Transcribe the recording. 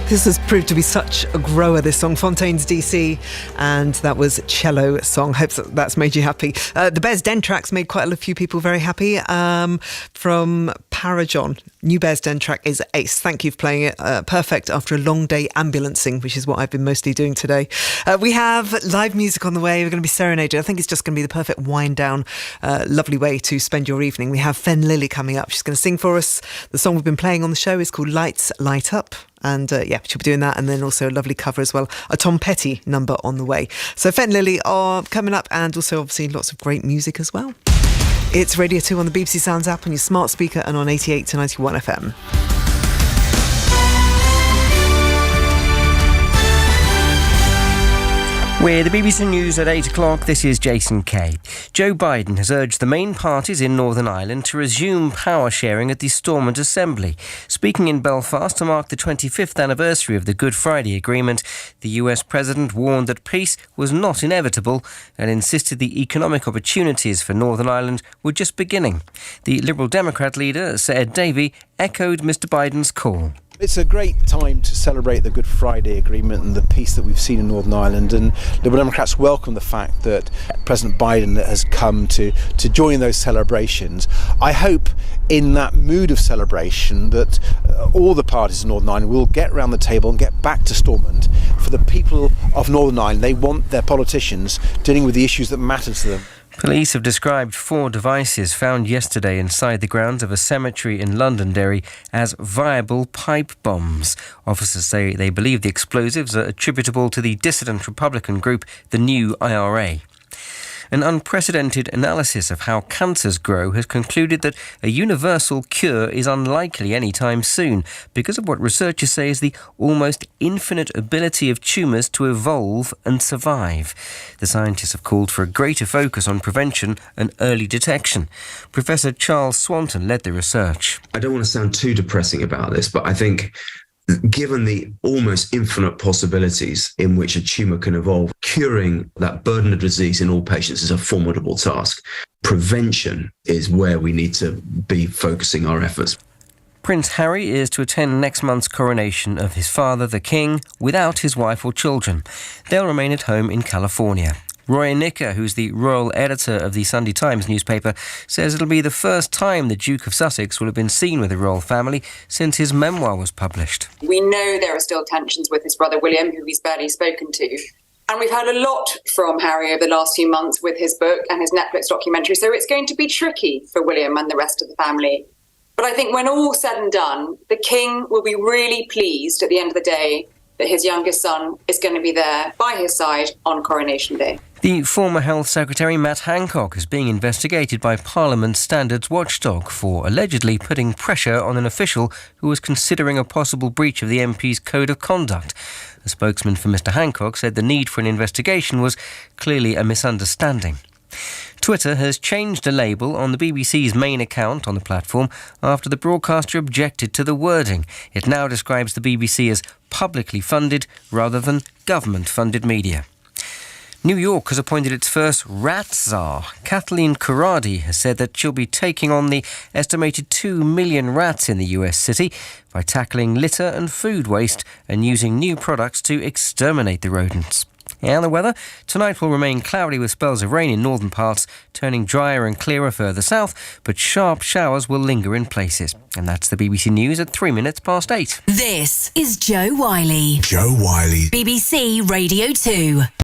This has proved to be such a grower, this song, Fontaines DC, and that was Cello Song. Hope that's made you happy. The Bears Den tracks made quite a few people very happy. From Parajon, new Bears Den track is ace. Thank you for playing it. Perfect after a long day ambulancing, which is what I've been mostly doing today. We have live music on the way. We're going to be serenaded. I think it's just going to be the perfect wind down, lovely way to spend your evening. We have Fen Lily coming up. She's going to sing for us. The song we've been playing on the show is called Lights Light Up. And she'll be doing that, and then also a lovely cover as well, a Tom Petty number on the way. So Fen Lily are coming up, and also obviously lots of great music as well. It's Radio 2 on the BBC Sounds app, on your smart speaker, and on 88 to 91 FM. With the BBC News at 8 o'clock, this is Jason Kay. Joe Biden has urged the main parties in Northern Ireland to resume power sharing at the Stormont Assembly. Speaking in Belfast to mark the 25th anniversary of the Good Friday Agreement, the US President warned that peace was not inevitable and insisted the economic opportunities for Northern Ireland were just beginning. The Liberal Democrat leader, Sir Ed Davey, echoed Mr Biden's call. It's a great time to celebrate the Good Friday Agreement and the peace that we've seen in Northern Ireland, and Liberal Democrats welcome the fact that President Biden has come to join those celebrations. I hope in that mood of celebration that all the parties in Northern Ireland will get around the table and get back to Stormont. For the people of Northern Ireland, they want their politicians dealing with the issues that matter to them. Police have described 4 devices found yesterday inside the grounds of a cemetery in Londonderry as viable pipe bombs. Officers say they believe the explosives are attributable to the dissident Republican group, the New IRA. An unprecedented analysis of how cancers grow has concluded that a universal cure is unlikely anytime soon because of what researchers say is the almost infinite ability of tumours to evolve and survive. The scientists have called for a greater focus on prevention and early detection. Professor Charles Swanton led the research. I don't want to sound too depressing about this, but I think given the almost infinite possibilities in which a tumour can evolve, curing that burden of disease in all patients is a formidable task. Prevention is where we need to be focusing our efforts. Prince Harry is to attend next month's coronation of his father, the King, without his wife or children. They'll remain at home in California. Roy Nicker, who's the royal editor of the Sunday Times newspaper, says it'll be the first time the Duke of Sussex will have been seen with the royal family since his memoir was published. We know there are still tensions with his brother William, who he's barely spoken to. And we've heard a lot from Harry over the last few months with his book and his Netflix documentary, so it's going to be tricky for William and the rest of the family. But I think when all said and done, the King will be really pleased at the end of the day that his youngest son is going to be there by his side on Coronation Day. The former Health Secretary Matt Hancock is being investigated by Parliament's standards watchdog for allegedly putting pressure on an official who was considering a possible breach of the MP's code of conduct. A spokesman for Mr Hancock said the need for an investigation was clearly a misunderstanding. Twitter has changed the label on the BBC's main account on the platform after the broadcaster objected to the wording. It now describes the BBC as publicly funded rather than government-funded media. New York has appointed its first rat czar. Kathleen Corradi has said that she'll be taking on the estimated 2 million rats in the US city by tackling litter and food waste and using new products to exterminate the rodents. And the weather. Tonight will remain cloudy with spells of rain in northern parts, turning drier and clearer further south, but sharp showers will linger in places. And that's the BBC News at 3 minutes past 8. This is Joe Wiley. Joe Wiley. BBC Radio 2.